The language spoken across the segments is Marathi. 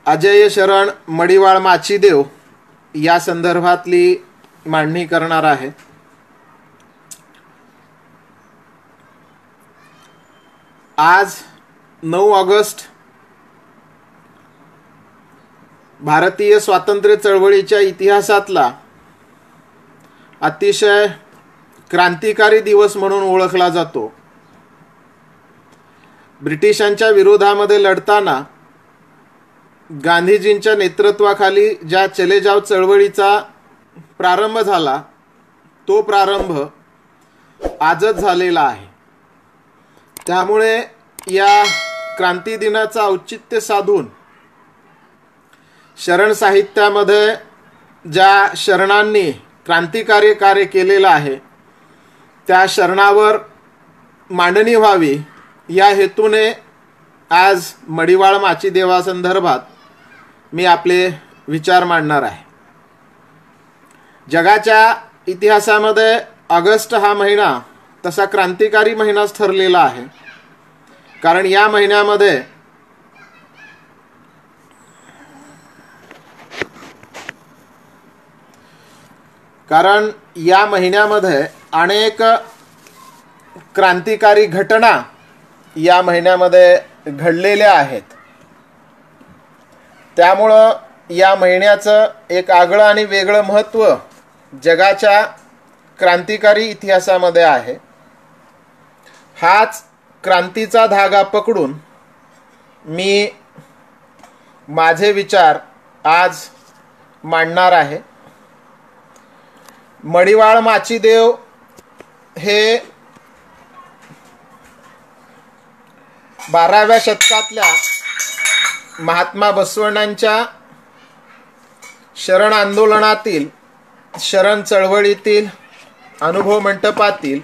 अजय शरण मडिवाळ माचीदेव या संदर्भातली मांडणी करणार आहे। आज 9 ऑगस्ट भारतीय स्वातंत्र्य चळवळीच्या इतिहासातला अतिशय क्रांतिकारी दिवस म्हणून ओळखला जातो। ब्रिटिशांच्या विरोधामध्ये लढताना गांधीजींच्या नेतृत्वाखाली ज्या चले जाव चळवळीचा प्रारंभ झाला तो प्रारंभ आजच झालेला आहे। त्यामुळे या क्रांती दिनाचा औचित्य साधून शरण साहित्यामध्ये ज्या शरणांनी क्रांतिकारी कार्य केलेलं आहे त्या शरणावर मांडणी व्हावी या हेतूने आज मडिवाळ माचीदेवासंदर्भात मी आपले विचार मांडणार आहे। जगाच्या इतिहासामध्ये ऑगस्ट हा महिना तसा क्रांतिकारी महिनाच ठरलेला आहे, कारण या महिन्यामध्ये अनेक क्रांतिकारी घटना या महिन्यामध्ये घडलेल्या आहेत। त्यामुळं या महिन्याचं एक आगळं आणि वेगळं महत्त्व जगाच्या क्रांतिकारी इतिहासामध्ये आहे। हाच क्रांतीचा धागा पकडून मी माझे विचार आज मांडणार आहे। मडिवाळ माचीदेव हे 12व्या शतकातल्या महात्मा बसवण्णांच्या शरण आंदोलनातील शरण चळवळीतील अनुभव मंटपातील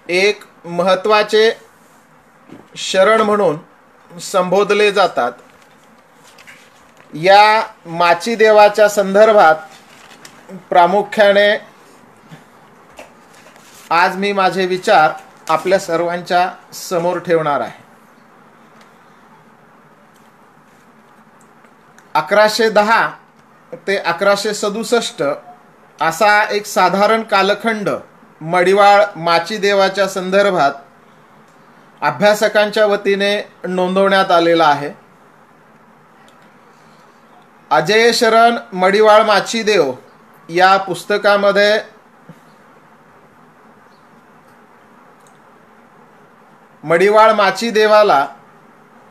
एक महत्त्वाचे शरण म्हणून संबोधले जातात। या माचीदेवाच्या संदर्भात प्रामुख्याने आज मी माझे विचार आपल्या सर्वांच्या समोर ठेवणार आहे। 1110 ते 1167 असा एक साधारण कालखंड मडिवाळ माचीदेवाच्या संदर्भात अभ्यासकांच्या वतीने नोंदवण्यात आलेला आहे। अजय शरण मडिवाळ माचीदेव या पुस्तकामध्ये मडिवाळ माचीदेवाला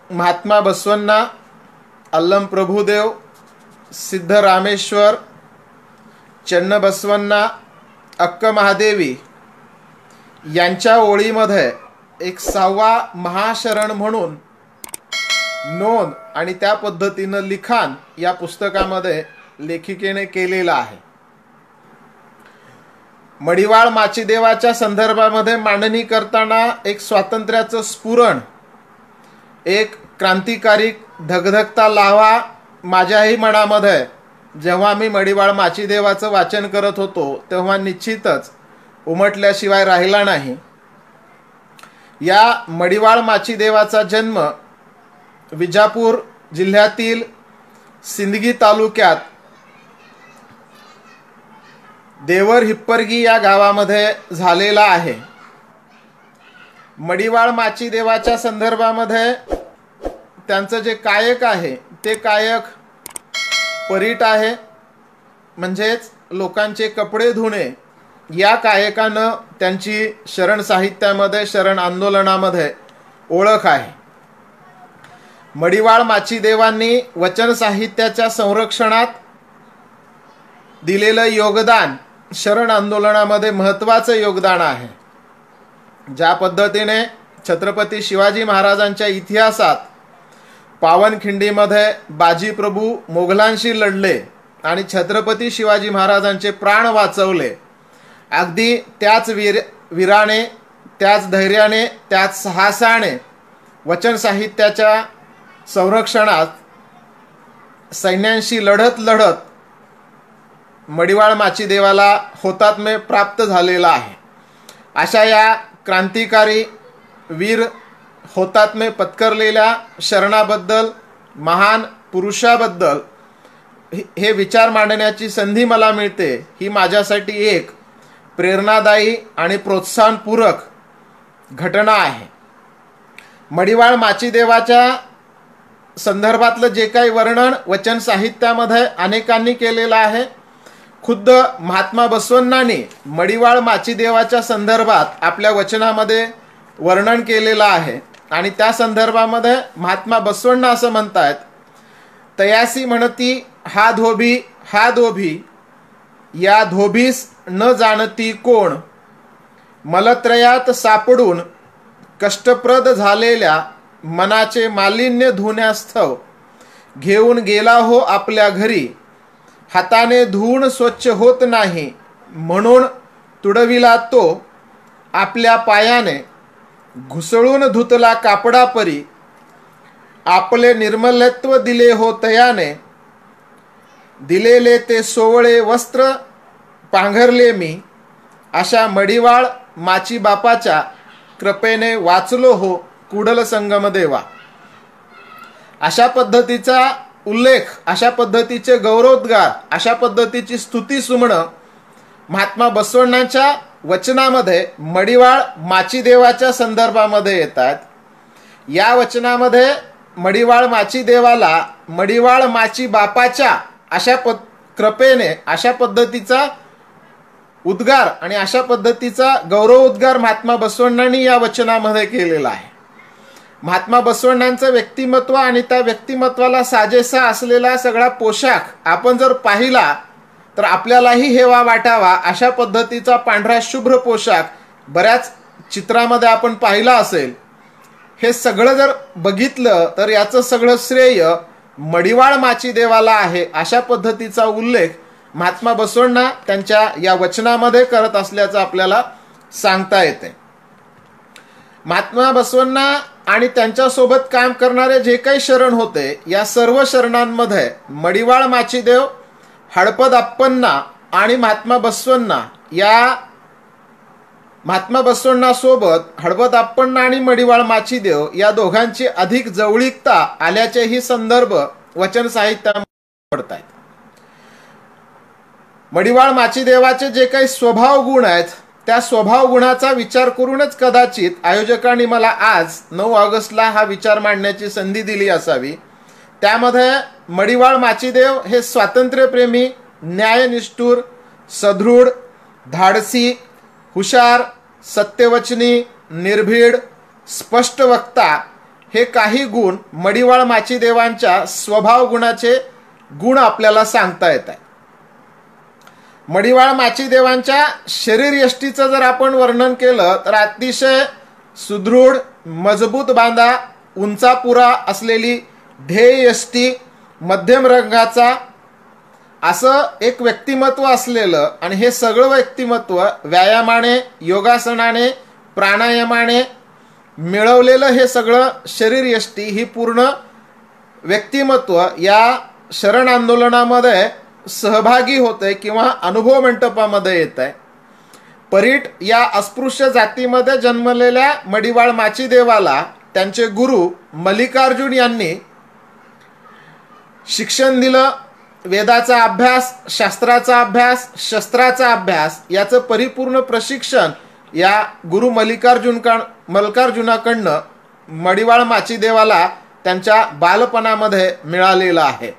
महात्मा बसवण्णा, अल्लम प्रभुदेव, सिद्धरामेश्वर, चन्नबसवण्णा, अक्क महादेवी यांच्या ओळीमध्ये एक 6वा महाशरण म्हणून नोंद आणि त्या पद्धतीनं लिखाण या पुस्तकामध्ये लेखिकेने केलेलं आहे। मडिवाळ माचीदेवाच्या संदर्भामध्ये मांडणी करताना एक स्वातंत्र्याचं स्फुरण, एक क्रांतिकारी धगधगता लावा माझ्याही मनामध्ये जेव्हा मी मडिवाळ माचीदेवाचं वाचन करत होतो तेव्हा निश्चितच उमटल्याशिवाय राहिला नाही। या मडिवाळ माचीदेवाचा जन्म विजापूर जिल्ह्यातील सिंदगी तालुक्यात देवर हिप्परगी या गावामध्ये झालेला आहे। मडिवाळ माचीदेवाच्या संदर्भामध्ये त्यांचं जे कायक आहे ते कायक परीट आहे, म्हणजेच लोकांचे कपडे धुणे या कायकानं त्यांची शरण साहित्यामध्ये शरण आंदोलनामध्ये ओळख आहे। मडिवाळ माचीदेवांनी वचन साहित्याच्या संरक्षणात दिलेलं योगदान शरण आंदोलनामध्ये महत्त्वाचं योगदान आहे। ज्या पद्धतीने छत्रपती शिवाजी महाराजांच्या इतिहासात पावनखिंडीमध्ये बाजी प्रभू मोगलांशी लढले आणि छत्रपती शिवाजी महाराजांचे प्राण वाचवले, अगदी त्याच वीराने, त्याच धैर्याने, त्याच साहसाने वचन साहित्याच्या संरक्षणात सैन्यांशी लढत लढत मडिवाळ माचीदेवाला हुतात्म्य प्राप्त झालेला आहे। अशा या क्रांतिकारी वीर हुतात्म्य पत्करलेल्या शरणाबद्दल महान पुरुषाबद्दल हे विचार मांडण्याची संधी मला मिळते, ही माझ्यासाठी एक प्रेरणादायी आणि प्रोत्साहनपूरक घटना आहे. मडिवाळ माचीदेवाच्या संदर्भातलं जे काही वर्णन वचन साहित्यामध्ये अनेकांनी केलेलं आहे, खुद्द महात्मा बसवण्णांनी मडिवाळ माचीदेवाच्या संदर्भात आपल्या वचनामध्ये वर्णन केलेलं आहे. आणि त्या संदर्भामध्ये महात्मा बसवण्णा असं म्हणतात, तयासी म्हणती हा धोबी या धोबीस न जाणती कोण, मलत्रयात सापडून कष्टप्रद झालेल्या मनाचे मालिन्य धुण्यास्थव घेऊन गेला हो आपल्या घरी, हाताने धुवून स्वच्छ होत नाही म्हणून तुडविला तो आपल्या पायाने, घुसळून धुतला कापडापरी आपले निर्मलत्व दिले हो तयाने, दिलेले ते सोवळे वस्त्र पांघरले मी, अशा मडिवाळ माची बापाच्या कृपेने वाचलो हो कुडल संगम देवा. अशा पद्धतीचा उल्लेख, अशा पद्धतीचे गौरवोद्गार, अशा पद्धतीची स्तुती सुमणं महात्मा बसवण्णांच्या वचनामध्ये मडिवाळ माचीदेवाच्या संदर्भामध्ये येतात. या वचनामध्ये मडिवाळ माचीदेवाला मडिवाळ माची बापाच्या अशा कृपेने अशा पद्धतीचा उद्गार आणि अशा पद्धतीचा गौरवोद्गार महात्मा बसवण्णांनी या वचनामध्ये केलेला आहे. महात्मा बसवण्णांचं व्यक्तिमत्व आणि त्या व्यक्तिमत्वाला साजेसा असलेला सगळा पोशाख आपण जर पाहिला तर आपल्यालाही हेवा वाटावा अशा पद्धतीचा पांढरा शुभ्र पोशाख बऱ्याच चित्रामध्ये आपण पाहिला असेल. हे सगळं जर बघितलं तर याचं सगळं श्रेय मडिवाळ माचीदेवाला आहे, अशा पद्धतीचा उल्लेख महात्मा बसवण्णा त्यांच्या या वचनामध्ये करत असल्याचं आपल्याला सांगता येते. महात्मा बसवण्णा आणि त्यांच्यासोबत काम करणारे जे काही शरण होते, या सर्व शरणांमध्ये मडिवाळ माचीदेव, हडपद अप्पण्णा आणि महात्मा बसवण्णा सोबत हडपद अप्पण्णा आणि मडिवाळ माचीदेव या दोघांची अधिक जवळीकता आल्याचेही संदर्भ वचन साहित्यामध्ये पडतात. मडिवाळ माचीदेवाचे जे काही स्वभाव गुण आहेत, त्या स्वभाव गुणाचा विचार करूनच कदाचित आयोजकांनी मला आज 9 ऑगस्टला हा विचार मांडण्याची संधी दिली असावी. त्यामध्ये मडिवाळ माचीदेव हे स्वातंत्र्यप्रेमी, न्यायनिष्ठुर, सदृढ, धाडसी, हुशार, सत्यवचनी, निर्भीड, स्पष्ट वक्ता हे काही गुण मडिवाळ माचीदेवांच्या स्वभाव गुणाचे गुण आपल्याला सांगता येतात. मडिवाळ माचीदेवांच्या शरीर यष्टीचं जर आपण वर्णन केलं तर अतिशय सुदृढ, मजबूत बांधा, उंचापुरा असलेली ध्येय यष्टी, मध्यम रंगाचा असं एक व्यक्तिमत्व असलेलं, आणि हे सगळं व्यक्तिमत्व व्यायामाने, योगासनाने, प्राणायामाने मिळवलेलं हे सगळं शरीर यष्टी ही पूर्ण व्यक्तिमत्व या शरण आंदोलनामध्ये सहभागी होते किंवा अनुभव मंडपामध्ये येत आहे. परीट या अस्पृश्य जातीमध्ये जन्मलेल्या मडिवाळ माचीदेवाला त्यांचे गुरु मल्लिकार्जुन यांनी शिक्षण दिलं. वेदाचा अभ्यास, शास्त्राचा अभ्यास, शस्त्राचा अभ्यास याचं परिपूर्ण प्रशिक्षण या गुरु मल्लिकार्जुनाकडनं मडिवाळ माचीदेवाला त्यांच्या बालपणामध्ये मिळालेलं आहे.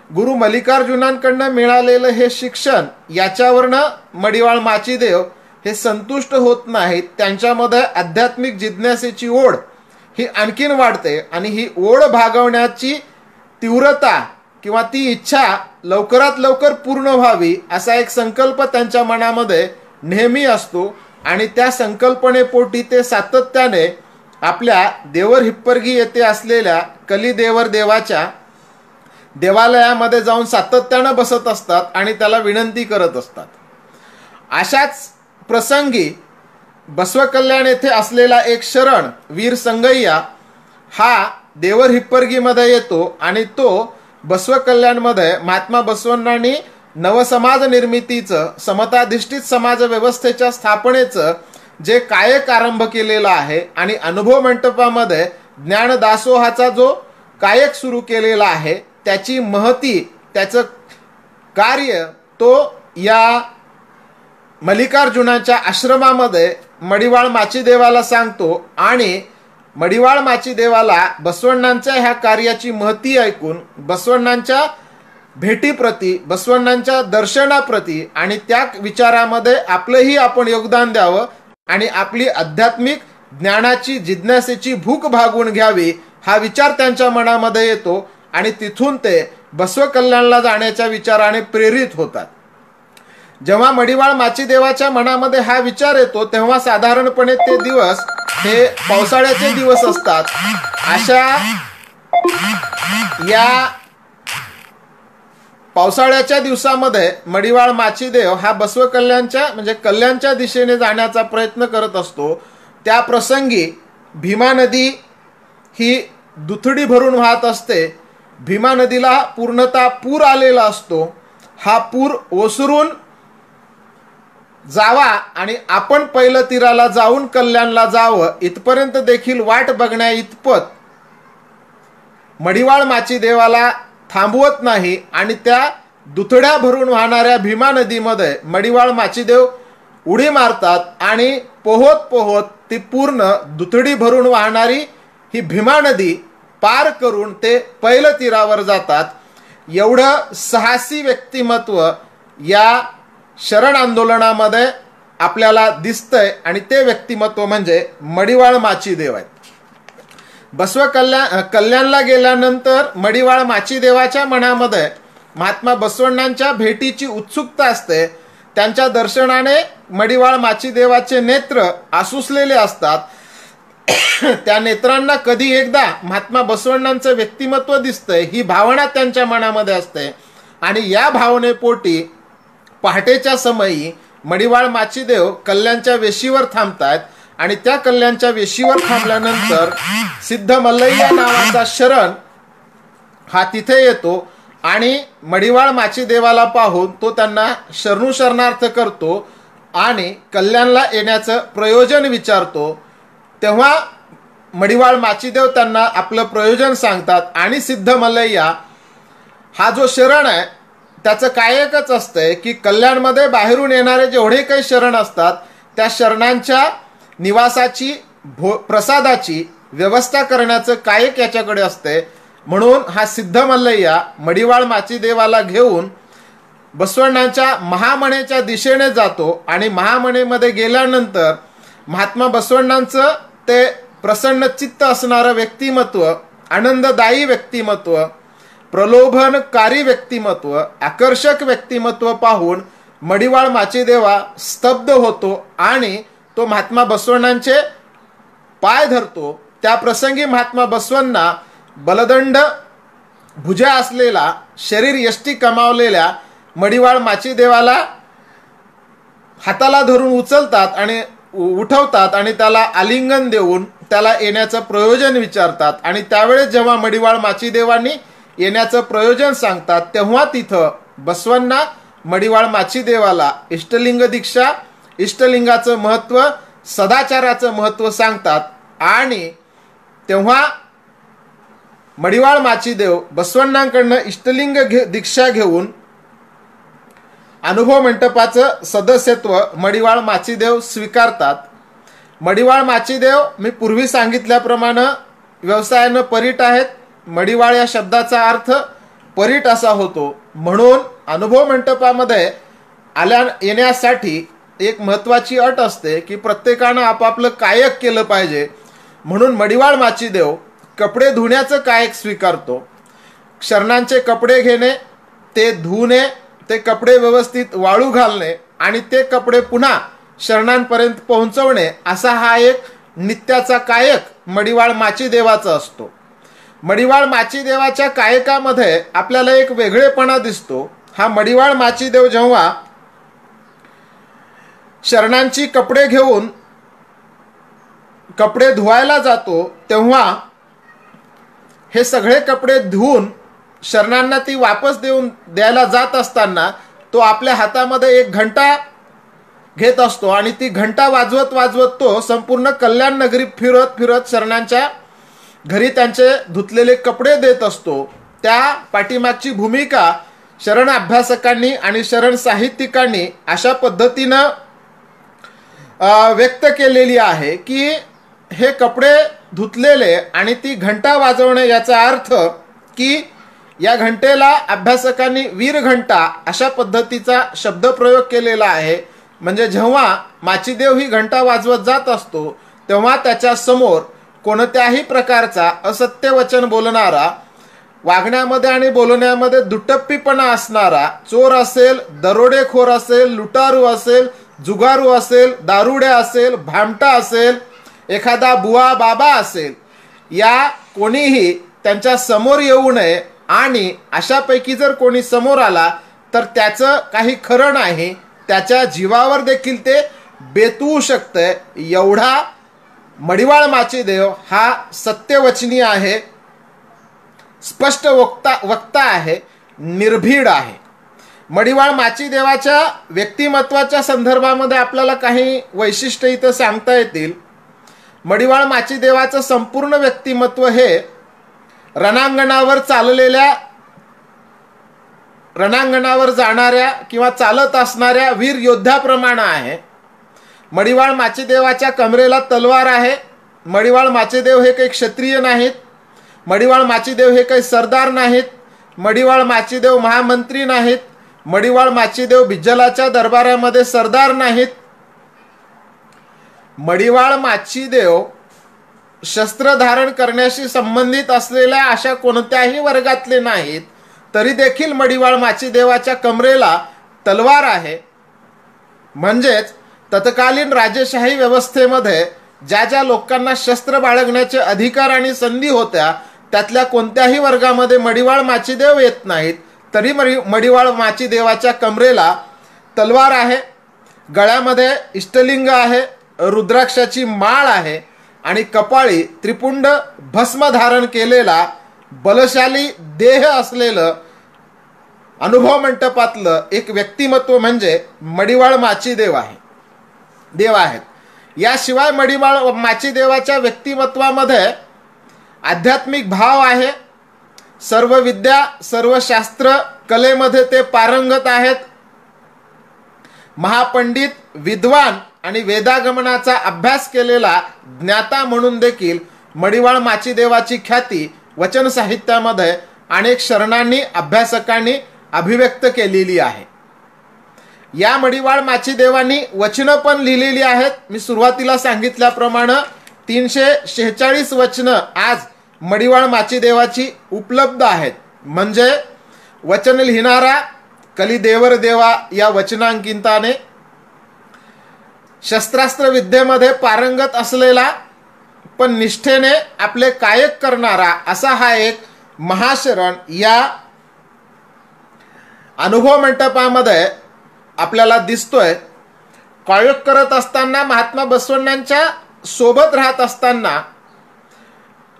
गुरु मल्लिकार्जुनांकडनं मिळालेलं हे शिक्षण याच्यावरनं मडिवाळ माचीदेव हे संतुष्ट होत नाहीत. त्यांच्यामध्ये आध्यात्मिक जिज्ञासेची ओढ ही आणखीन वाढते आणि ही ओढ भागवण्याची तीव्रता किंवा ती इच्छा लवकरात लवकर पूर्ण व्हावी असा एक संकल्प त्यांच्या मनामध्ये नेहमी असतो. आणि त्या संकल्पनेपोटी ते सातत्याने आपल्या देवर हिप्परगी येथे असलेल्या कलिदेवर देवाच्या देवालयामध्ये जाऊन सातत्यानं बसत असतात आणि त्याला विनंती करत असतात. अशाच प्रसंगी बसवकल्याण येथे असलेला एक शरण वीर संगय्या हा देवर हिप्परगीमध्ये येतो आणि तो बसवकल्याणमध्ये महात्मा बसवण्णांनी नवसमाज निर्मितीचं, समताधिष्ठित समाज व्यवस्थेच्या स्थापनेचं जे कायक आरंभ केलेला आहे आणि अनुभव मंडपामध्ये ज्ञानदासोहाचा जो कायक सुरू केलेला आहे त्याची महती, त्याचं कार्य तो या मल्लिकार्जुनाच्या आश्रमामध्ये मडिवाळ माचीदेवाला सांगतो आणि मडिवाळ माचीदेवाला बसवण्णांच्या ह्या कार्याची महती ऐकून बसवण्णांच्या भेटीप्रती, बसवण्णांच्या दर्शनाप्रती आणि त्या विचारामध्ये आपलंही आपण योगदान द्यावं आणि आपली आध्यात्मिक ज्ञानाची, जिज्ञासेची भूक भागवून घ्यावी हा विचार त्यांच्या मनामध्ये येतो आणि तिथून ते बसवकल्याणला जाण्याच्या विचाराने प्रेरित होतात. जेव्हा मडिवाळ माचीदेवाच्या मनामध्ये हा विचार येतो तेव्हा साधारणपणे ते दिवस हे पावसाळ्याचे दिवस असतात. अशा या पावसाळ्याच्या दिवसामध्ये मडिवाळ माचीदेव हा बसवकल्याणच्या म्हणजे कल्याणच्या दिशेने जाण्याचा प्रयत्न करत असतो. त्या प्रसंगी भीमा नदी ही दुथडी भरून वाहत असते. भीमा नदीला पूर्णतः पूर आलेला असतो. हा पूर ओसरून जावा आणि आपण पहिलं तीराला जाऊन कल्याणला जावं इथपर्यंत देखील वाट बघण्या इतपत मडिवाळ माचीदेवाला थांबवत नाही आणि त्या दुथड्या भरून वाहणाऱ्या भीमा नदीमध्ये मडिवाळ माचीदेव उडी मारतात आणि पोहत पोहत ती पूर्ण दुथडी भरून वाहणारी ही भीमा नदी पार करून ते पहिलं तीरावर जातात. एवढं साहसी व्यक्तिमत्व या शरण आंदोलनामध्ये आपल्याला दिसतंय आणि ते व्यक्तिमत्व म्हणजे मडिवाळ माचीदेव आहेत. कल्याणला गेल्यानंतर मडिवाळ माचीदेवाच्या मनामध्ये महात्मा बसवण्णांच्या भेटीची उत्सुकता असते. त्यांच्या दर्शनाने मडिवाळ माचीदेवाचे नेत्र आसुसलेले असतात. त्या नेत्रांना कधी एकदा महात्मा बसवण्णांचं व्यक्तिमत्व दिसतंय ही भावना त्यांच्या मनामध्ये असते आणि या भावनेपोटी पहाटेच्या समयी मडिवाळ माचीदेव कल्याणच्या वेशीवर थांबतात आणि त्या कल्याणच्या वेशीवर थांबल्यानंतर सिद्ध मल्लय्या नावाचा शरण हा तिथे येतो आणि मडिवाळ माचीदेवाला पाहून तो त्यांना शरणार्थ करतो आणि कल्याणला येण्याचं प्रयोजन विचारतो. तेव्हा मडिवाळ माचीदेव त्यांना आपलं प्रयोजन सांगतात आणि सिद्ध मल्लय्या हा जो शरण आहे त्याचं काय एकच असतंय की कल्याणमध्ये बाहेरून येणारे जेवढे काही शरण असतात त्या शरणांच्या निवासाची प्रसादाची व्यवस्था करण्याचं कायक याच्याकडे असते. म्हणून हा सिद्ध मल्लय्या मडिवाळ माचीदेवाला घेऊन बसवण्णांच्या महामनेच्या दिशेने जातो आणि महामनेमध्ये गेल्यानंतर महात्मा बसवण्णांचं ते प्रसन्न चित्त असणारं व्यक्तिमत्व, आनंददायी व्यक्तिमत्व, प्रलोभनकारी व्यक्तिमत्व, आकर्षक व्यक्तिमत्व पाहून मडिवाळ माचीदेवा स्तब्ध होतो आणि तो महात्मा बसवण्णांचे पाय धरतो. त्या प्रसंगी महात्मा बसवण्णा बलदंड भुजा असलेला, शरीर यष्टी कमावलेल्या मडिवाळ माचीदेवाला हाताला धरून उचलतात आणि उठवतात आणि त्याला आलिंगन देऊन त्याला येण्याचं प्रयोजन विचारतात आणि त्यावेळेस जेव्हा मडिवाळ माचीदेवांनी येण्याचं प्रयोजन सांगतात तेव्हा तिथं बसवण्णा मडिवाळ माचीदेवाला इष्टलिंग दीक्षा, इष्टलिंगाचं महत्त्व, सदाचाराचं महत्त्व सांगतात आणि तेव्हा मडिवाळ माचीदेव बसवण्णांकडनं इष्टलिंग दीक्षा घेऊन अनुभव मंडपाचं सदस्यत्व मडिवाळ माचीदेव स्वीकारतात. मडिवाळ माचीदेव मी पूर्वी सांगितल्याप्रमाणे व्यवसायानं परीट आहेत. मडिवाळ या शब्दाचा अर्थ परीट असा होतो. म्हणून अनुभव मंडपामध्ये येण्यासाठी एक महत्त्वाची अट असते की प्रत्येकानं आपापलं कायक केलं पाहिजे. म्हणून मडिवाळ माचीदेव कपडे धुण्याचं कायक स्वीकारतो. शरणांचे कपडे घेणे, ते धुणे, ते कपडे व्यवस्थित वाळू घालणे आणि ते कपडे पुन्हा शरणांपर्यंत पोहोचवणे असा हा एक नित्याचा कायक मडिवाळ माचीदेवाचा असतो. मडिवाळ माचीदेवाच्या कायकामध्ये आपल्याला एक वेगळेपणा दिसतो. हा मडिवाळ माचीदेव जेव्हा शरणांची कपडे घेऊन कपडे धुवायला जातो तेव्हा हे सगळे कपडे धुवून शरणांना ती वापस द्यायला जात असताना तो आपल्या हातामध्ये एक घंटा घेत असतो आणि ती घंटा वाजवत वाजवत तो संपूर्ण कल्याण नगरी फिरत फिरत शरणांच्या घरी त्यांचे धुतलेले कपडे देत असतो. त्या पाठीमागची भूमिका शरण अभ्यासकांनी आणि शरण साहित्यिकांनी अशा पद्धतीनं व्यक्त केलेली आहे की हे कपडे धुतलेले आणि ती घंटा वाजवणे याचा अर्थ की या घंटेला अभ्यासकांनी वीर घंटा अशा पद्धतीचा शब्दप्रयोग केलेला आहे. म्हणजे जेव्हा माचीदेव ही घंटा वाजवत जात असतो तेव्हा त्याच्या समोर कोणत्याही प्रकारचा असत्य वचन बोलणारा, वागण्यामध्ये आणि बोलण्यामध्ये दुटप्पीपणा असणारा चोर असेल, दरोडेखोर असेल, लुटारू असेल, जुगारू असेल, दारुड्या असेल, भामटा असेल, एखादा बुवा बाबा असेल, या कोणीही त्यांच्या समोर येऊ नये. आणि अशापैकी जर कोणी समोर आला तर त्याचं काही खरं नाही, त्याच्या जीवावर देखील ते बेतवू शकतंय. एवढा मडिवाळ माचीदेव हा सत्यवचनी आहे, स्पष्ट वक्ता आहे, निर्भीड आहे. मडिवाळ माचीदेवाच्या व्यक्तिमत्वाच्या संदर्भामध्ये आपल्याला काही वैशिष्ट्य इथं सांगता येतील. मडिवाळ माचीदेवाचं संपूर्ण व्यक्तिमत्व हे रणांगणावर जाणाऱ्या किंवा चालत असणाऱ्या वीर योद्ध्याप्रमाणे आहे. मडिवाळ माचीदेवाच्या कमरेला तलवार आहे. मडिवाळ माचीदेव हे काही क्षत्रिय नाहीत. मडिवाळ माचीदेव हे काही सरदार नाहीत. मडिवाळ माचीदेव महामंत्री नाहीत. मडिवाळ माचीदेव बिज्जलाच्या दरबारामध्ये सरदार नाहीत. मडिवाळ माचीदेव शस्त्र धारण करण्याशी संबंधित असलेल्या अशा कोणत्याही वर्गातले नाहीत. तरी देखील मडिवाळ माचीदेवाच्या कमरेला तलवार आहे. म्हणजेच तत्कालीन राजेशाही व्यवस्थेमध्ये ज्या ज्या लोकांना शस्त्र बाळगण्याचे अधिकार आणि संधी होत्या त्यातल्या कोणत्याही वर्गामध्ये मडिवाळ माचीदेव येत नाहीत. तरी मडिवाळ माचीदेवाच्या कमरेला तलवार आहे, गळ्यामध्ये इष्टलिंग आहे, रुद्राक्षाची माळ आहे आणि कपाळी त्रिपुंड भस्म धारण केलेला बलशाली देह असलेलं अनुभव मंटपातलं एक व्यक्तिमत्व म्हणजे मडिवाळ माचीदेव आहेत. याशिवाय मडिवाळ माचीदेवाच्या व्यक्तिमत्वामध्ये आध्यात्मिक भाव आहे. सर्व विद्या, सर्व शास्त्र, कलेमध्ये ते पारंगत आहेत. महापंडित, विद्वान आणि वेदागमनाचा अभ्यास केलेला ज्ञाता म्हणून देखील मडिवाळ माचीदेवाची ख्याती वचन साहित्यामध्ये अनेक शरणांनी, अभ्यासकांनी अभिव्यक्त केलेली आहे. या मडिवाळ माचीदेवांनी वचनं पण लिहिलेली आहेत. मी सुरुवातीला सांगितल्याप्रमाणे 346 वचनं आज मडिवाळ माचीदेवाची उपलब्ध आहेत. म्हणजे वचन लिहिणारा कलिदेवर देवा या वचनांकिताने, शस्त्रास्त्र विद्येमध्ये पारंगत असलेला पण निष्ठेने आपले कायक करणारा असा हा एक महाशरण या अनुभव मंटपामध्ये आपल्याला दिसतोय. कायक करत असताना, महात्मा बसवण्णांच्या सोबत राहत असताना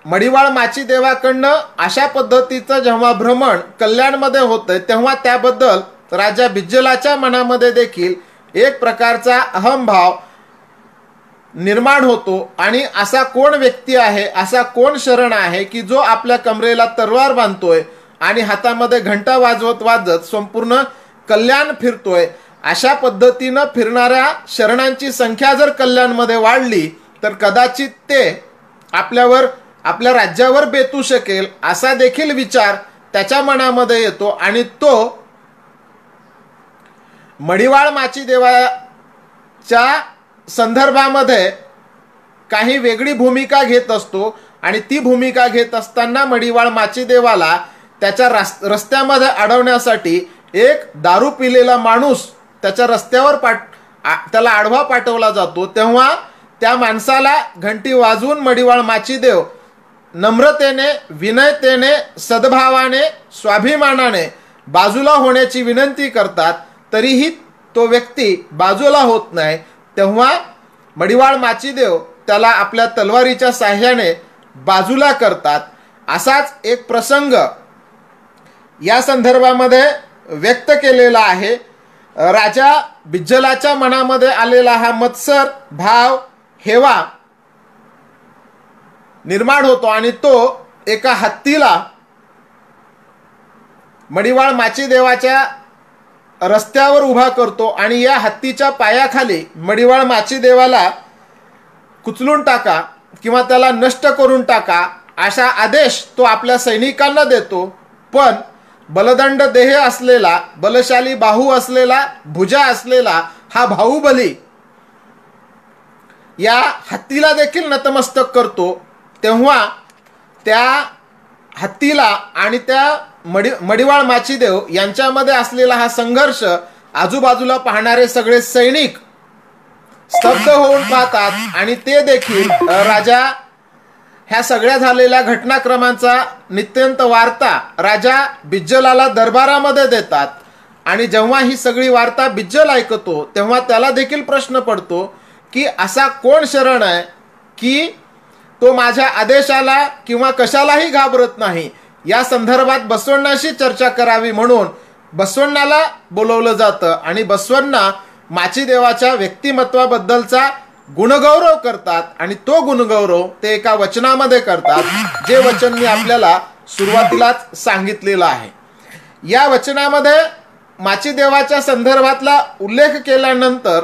मडिवाळ माचीदेवाकडनं अशा पद्धतीचं जेव्हा भ्रमण कल्याणमध्ये होतंय तेव्हा त्याबद्दल राजा बिज्जलाच्या मनामध्ये देखील एक प्रकारचा अहंभाव निर्माण होतो. आणि असा कोण व्यक्ती आहे, असा कोण शरण आहे की जो आपल्या कमरेला तलवार बांधतोय आणि हातामध्ये घंटा वाजवत संपूर्ण कल्याण फिरतोय. अशा पद्धतीनं फिरणाऱ्या शरणांची संख्या जर कल्याणमध्ये वाढली तर कदाचित ते आपल्या राज्यावर बेतू शकेल असा देखील विचार त्याच्या मनामध्ये येतो. आणि तो मडिवाळ माचीदेवाच्या संदर्भामध्ये काही वेगळी भूमिका घेत असतो. आणि ती भूमिका घेत असताना मडिवाळ माचीदेवाला त्याच्या रस्त्यामध्ये अडवण्यासाठी एक दारू पिलेला माणूस त्याच्या रस्त्यावर त्याला आडवा पाठवला जातो. तेव्हा त्या माणसाला घंटी वाजवून मडिवाळ माचीदेव नम्रतेने, विनयतेने, सद्भावाने, स्वाभिमानाने बाजूला होण्याची विनंती करतात. तरीही तो व्यक्ती बाजूला होत नाही. तेव्हा मडिवाळ माचीदेव त्याला आपल्या तलवारीच्या साह्याने बाजूला करतात. असाच एक प्रसंग या संदर्भामध्ये व्यक्त केलेला आहे. राजा बिज्जलाच्या मनामध्ये आलेला हा मत्सर भाव, हेवा निर्माण होतो आणि तो एका हत्तीला मडिवाळ माचीदेवाच्या रस्त्यावर उभा करतो आणि या हत्तीच्या पायाखाली मडिवाळ माचीदेवाला कुचलून टाका किंवा त्याला नष्ट करून टाका असा आदेश तो आपल्या सैनिकांना देतो. पण बलदंड देह असलेला, बलशाली बाहू असलेला, भुजा असलेला हा बाहुबली या हत्तीला देखील नतमस्तक करतो. तेव्हा त्या हत्तीला आणि त्या मडिवाळ माचीदेव यांच्यामध्ये असलेला हा संघर्ष आजूबाजूला पाहणारे सगळे सैनिक स्तब्ध होऊन पाहतात आणि ते देखील राजा ह्या सगळ्या झालेल्या घटनाक्रमांचा नित्यंत वार्ता राजा बिज्जलाला दरबारामध्ये देतात. आणि जेव्हा ही सगळी वार्ता बिज्जल ऐकतो तेव्हा त्याला देखील प्रश्न पडतो की असा कोण शरण आहे की तो माझ्या आदेशाला किंवा कशालाही घाबरत नाही. या संदर्भात बसवण्णाशी चर्चा करावी म्हणून बसवण्णाला बोलवलं जातं आणि बसवण्णा माचीदेवाच्या व्यक्तिमत्वाबद्दलचा गुणगौरव करतात आणि तो गुणगौरव ते एका वचनामध्ये करतात, जे वचन मी आपल्याला सुरुवातीलाच सांगितलेलं आहे. या वचनामध्ये माचीदेवाच्या संदर्भातला उल्लेख केल्यानंतर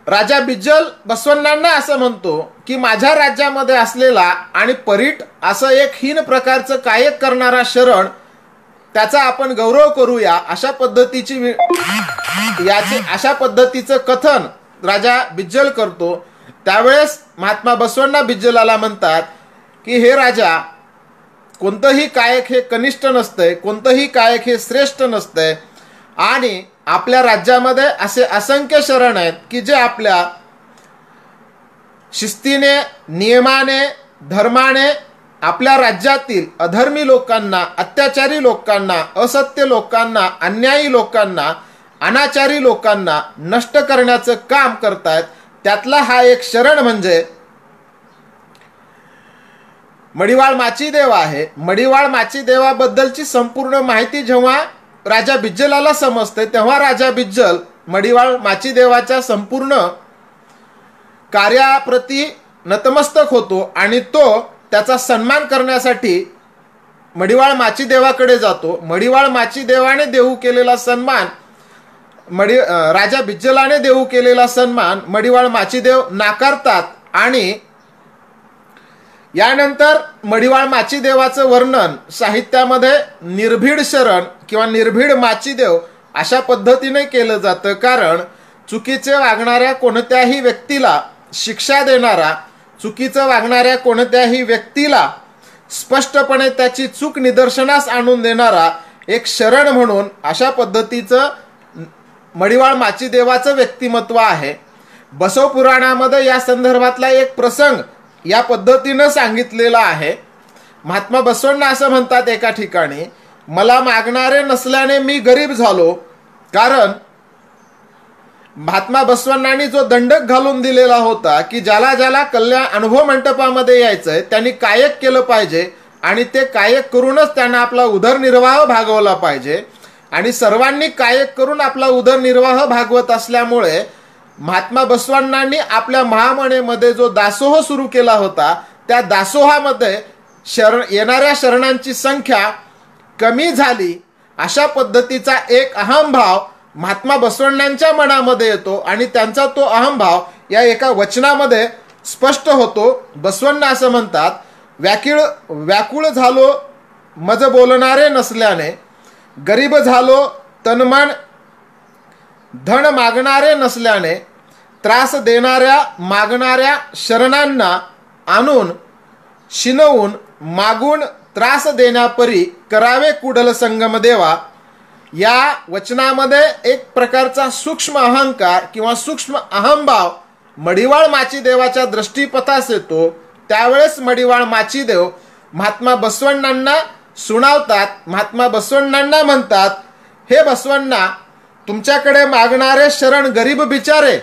राजा बिज्जल बसवण्णांना असं म्हणतो की माझ्या राज्यामध्ये असलेला आणि परीट असं एक हीन प्रकारचं कायक करणारा शरण, त्याचा आपण गौरव करूया अशा पद्धतीचं कथन राजा बिज्जल करतो. त्यावेळेस महात्मा बसवण्णा बिज्जलाला म्हणतात की हे राजा, कोणतंही कायक हे कनिष्ठ नसतंय, कोणतंही कायक हे श्रेष्ठ नसतंय आणि आपल्या राज्यामध्ये असे असंख्य शरण आहेत की जे आपल्या शिस्तीने, नियमाने, धर्माने आपल्या राज्यातील अधर्मी लोकांना, अत्याचारी लोकांना, असत्य लोकांना, अन्यायी लोकांना, अनाचारी लोकांना नष्ट करण्याचं काम करतायत. त्यातला हा एक शरण म्हणजे मडिवाळ माचीदेव आहे. मडिवाळ माचीदेवाबद्दलची संपूर्ण माहिती जेव्हा राजा बिज्जलाला समजते तेव्हा राजा बिज्जल मडिवाळ माचीदेवाच्या संपूर्ण कार्याप्रती नतमस्तक होतो आणि तो त्याचा सन्मान करण्यासाठी मडिवाळ माचीदेवाकडे जातो. मडिवाळ माचीदेवाने देऊ केलेला सन्मान, राजा बिज्जलाने देऊ केलेला सन्मान मडिवाळ माचीदेव नाकारतात आणि यानंतर मडिवाळ माचीदेवाचं वर्णन साहित्यामध्ये निर्भीड शरण किंवा निर्भीड माचीदेव अशा पद्धतीने केलं जातं. कारण चुकीचे वागणाऱ्या कोणत्याही व्यक्तीला शिक्षा देणारा, चुकीचं वागणाऱ्या कोणत्याही व्यक्तीला स्पष्टपणे त्याची चूक निदर्शनास आणून देणारा एक शरण म्हणून अशा पद्धतीचं मडिवाळ माचीदेवाचं व्यक्तिमत्व आहे. बसव पुराणामध्ये या संदर्भातला एक प्रसंग या पद्धतीनं सांगितलेला आहे. महात्मा बसवण्णा असं म्हणतात एका ठिकाणी, मला मागणारे नसल्याने मी गरीब झालो. कारण महात्मा बसवण्णांनी जो दंडक घालून दिलेला होता की ज्याला ज्याला कल्याण अनुभव मंटपामध्ये यायचंय त्यांनी कायक केलं पाहिजे आणि ते कायक करूनच त्यांना आपला उदरनिर्वाह भागवला पाहिजे. आणि सर्वांनी कायक करून आपला उदरनिर्वाह भागवत असल्यामुळे महात्मा बसवण्णांनी आपल्या महामनेमध्ये जो दासोह सुरू केला होता त्या दासोहामध्ये येणाऱ्या शरणांची संख्या कमी झाली. अशा पद्धतीचा एक अहमभाव महात्मा बसवण्णांच्या मनामध्ये येतो आणि त्यांचा तो अहमभाव या एका वचनामध्ये स्पष्ट होतो. बसवण्णा असं म्हणतात, व्याकुळ झालो मज बोलणारे नसल्याने, गरीब झालो तनमन धन मागणारे नसल्याने, त्रास देणाऱ्या मागणाऱ्या शरणांना आणून शिनवून मागून त्रास देण्यापरी करावे कुडल संगम देवा. या वचनामध्ये एक प्रकारचा सूक्ष्म अहंकार किंवा सूक्ष्म अहंभाव मडिवाळ माचीदेवाच्या दृष्टीपथास येतो. त्यावेळेस मडिवाळ माचीदेव महात्मा बसवण्णांना सुनावतात. महात्मा बसवण्णांना म्हणतात, हे बसवण्णा, तुमच्याकडे मागणारे शरण गरीब बिचारे,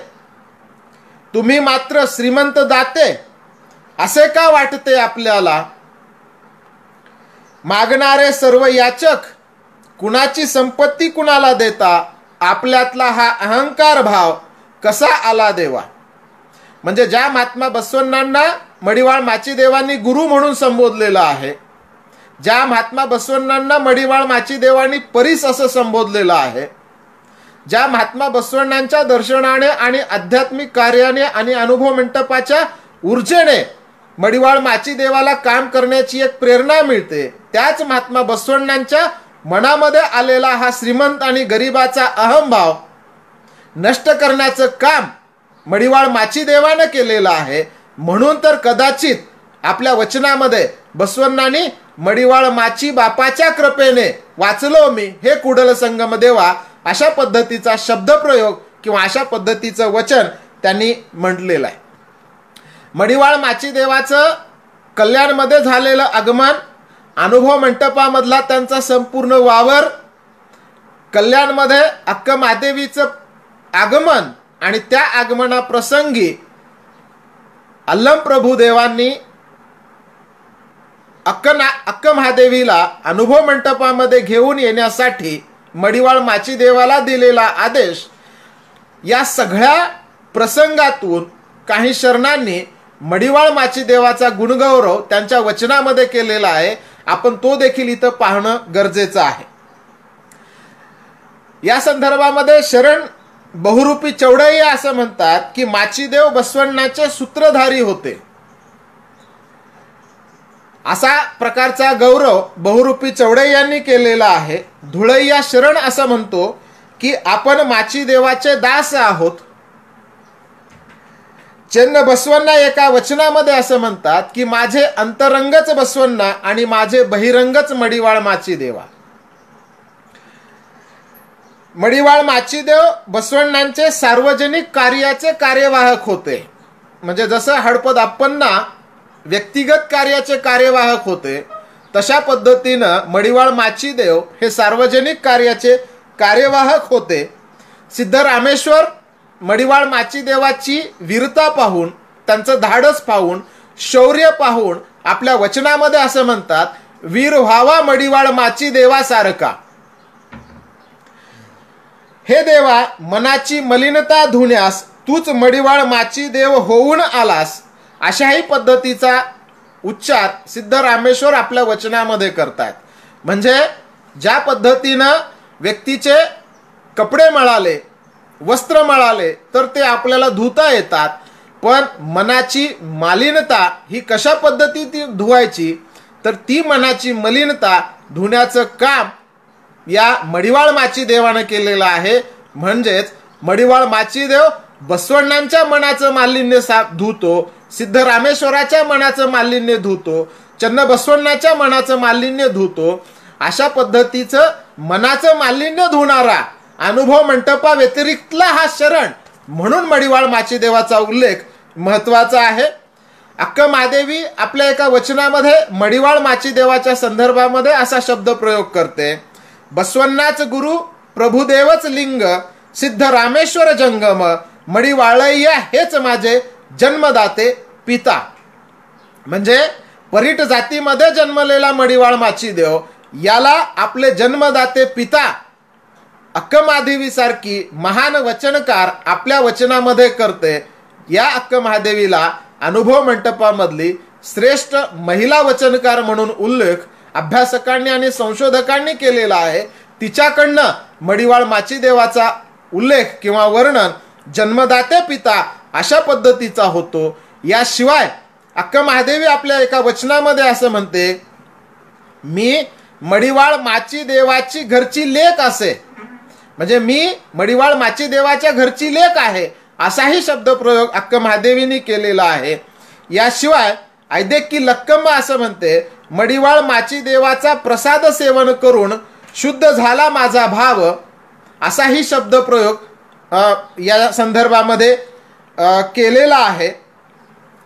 तुम्ही मात्र श्रीमंत दाते असे का वाटते आपल्याला? मागणारे सर्व याचक, कुणाची संपत्ती कुणाला देता? आपल्यातला हा अहंकार भाव कसा आला देवा? म्हणजे ज्या महात्मा बसवण्णांना मडिवाळ माचीदेवांनी गुरु म्हणून संबोधलेलं आहे ज्या महात्मा बसवण्णांना मडिवाळ माचीदेवांनी परीस असं संबोधलेलं आहे, ज्या महात्मा बसवण्णांच्या दर्शनाने आणि आध्यात्मिक कार्याने आणि अनुभव मंटपाच्या ऊर्जेने मडिवाळ माचीदेवाला काम करण्याची एक प्रेरणा मिळते, त्याच महात्मा बसवण्णांच्या मनामध्ये आलेला हा श्रीमंत आणि गरिबाचा अहंभाव नष्ट करण्याचं काम मडिवाळ माचीदेवानं केलेलं आहे. म्हणून तर कदाचित आपल्या वचनामध्ये बसवण्णांनी मडिवाळ माची बापाच्या कृपेने वाचलो मी हे कुडल संगम देवा अशा पद्धतीचा शब्दप्रयोग किंवा अशा पद्धतीचं वचन त्यांनी म्हटलेलं आहे. मडिवाळ माचीदेवाचं कल्याणमध्ये झालेलं आगमन, अनुभव मंटपामधला त्यांचा संपूर्ण वावर, कल्याणमध्ये अक्क महादेवीचं आगमन आणि त्या आगमनाप्रसंगी अल्लम प्रभुदेवांनी अक्क महादेवीला अनुभव मंटपामध्ये घेऊन येण्यासाठी मडिवाळ माचीदेवाला दिलेला आदेश, या सगळ्या प्रसंगातून काही शरणांनी मडिवाळ माचीदेवाचा गुणगौरव त्यांच्या वचनामध्ये केलेला आहे. आपण तो देखील इथं पाहणं गरजेचं आहे. या संदर्भामध्ये शरण बहुरूपी चौडैया असं म्हणतात की माचीदेव बसवण्णाचे सूत्रधारी होते. असा प्रकारचा गौरव बहुरूपी चौडैयांनी केलेला आहे. धुळैया शरण असं म्हणतो की आपण माचीदेवाचे दास आहोत. चन्न बसवण्णा एका वचनामध्ये असं म्हणतात की माझे अंतरंगच बसवण्णा आणि माझे बहिरंगच मडिवाळ माचीदेवा. मडिवाळ माचीदेव बसवण्णांचे सार्वजनिक कार्याचे कार्यवाहक होते. म्हणजे जसं हडपद अप्पण्णा व्यक्तिगत कार्याचे कार्यवाहक होते, तशा पद्धतीनं मडिवाळ माचीदेव हे सार्वजनिक कार्याचे कार्यवाहक होते. सिद्धरामेश्वर मडिवाळ माचीदेवाची वीरता पाहून, त्यांचं धाडस पाहून, शौर्य पाहून आपल्या वचनामध्ये असं म्हणतात, वीर व्हावा मडिवाळ माचीदेवासारखा. हे देवा, मनाची मलिनता धुण्यास तूच मडिवाळ माचीदेव होऊन आलास, अशाही पद्धतीचा उच्चार सिद्धरामेश्वर आपल्या वचनामध्ये करतात. म्हणजे ज्या पद्धतीनं व्यक्तीचे कपडे मळाले, वस्त्र मळाले तर ते आपल्याला धुता येतात, पण मनाची मलिनता ही कशा पद्धतीने धुवायची, तर ती मनाची मलिनता धुण्याचं काम या मडिवाळ माचीदेवानं केलेलं आहे. म्हणजेच मडिवाळ माचीदेव बसवण्णांच्या मनाचं मालिन्य धुतो, सिद्धरामेश्वराच्या मनाचं मालिन्य धुतो, चन्न बसवण्णाच्या मनाचं मालिन्य धुतो. अशा पद्धतीचं मनाचं मालिन्य धुणारा अनुभव मंटपा व्यतिरिक्तला हा शरण, म्हणून मडिवाळ माचीदेवाचा उल्लेख महत्वाचा आहे. अक्क महादेवी आपल्या एका वचनामध्ये मडिवाळ माचीदेवाच्या संदर्भामध्ये असा शब्द प्रयोग करते, बसवण्णाच गुरु प्रभुदेवच लिंग, सिद्धरामेश्वर जंगम, मडिवाळय्या हेच माझे जन्मदाते पिता. म्हणजे परीट जातीमध्ये जन्मलेला मडिवाळ माचीदेव याला आपले जन्मदाते पिता अक्क महादेवी सारखी महान वचनकार आपल्या वचनामध्ये करते. या अक्क महादेवीला अनुभव मंटपामधली श्रेष्ठ महिला वचनकार म्हणून उल्लेख अभ्यासकांनी आणि संशोधकांनी केलेला आहे. तिच्याकडनं मडिवाळ माचीदेवाचा उल्लेख किंवा वर्णन जन्मदाते पिता अशा पद्धतीचा होतो. याशिवाय अक्क महादेवी आपल्या एका वचनामध्ये असं म्हणते, मी मडिवाळ माचीदेवाची घरची लेक असे. म्हणजे मी मडिवाळ माचीदेवाच्या घरची लेक आहे, असाही शब्दप्रयोग अक्क महादेवींनी केलेला आहे. याशिवाय ऐदेक्की लक्कम्मा असं म्हणते, मडिवाळ माचीदेवाचा प्रसाद सेवन करून शुद्ध झाला माझा भाव, असाही शब्दप्रयोग या संदर्भामध्ये केलेला आहे.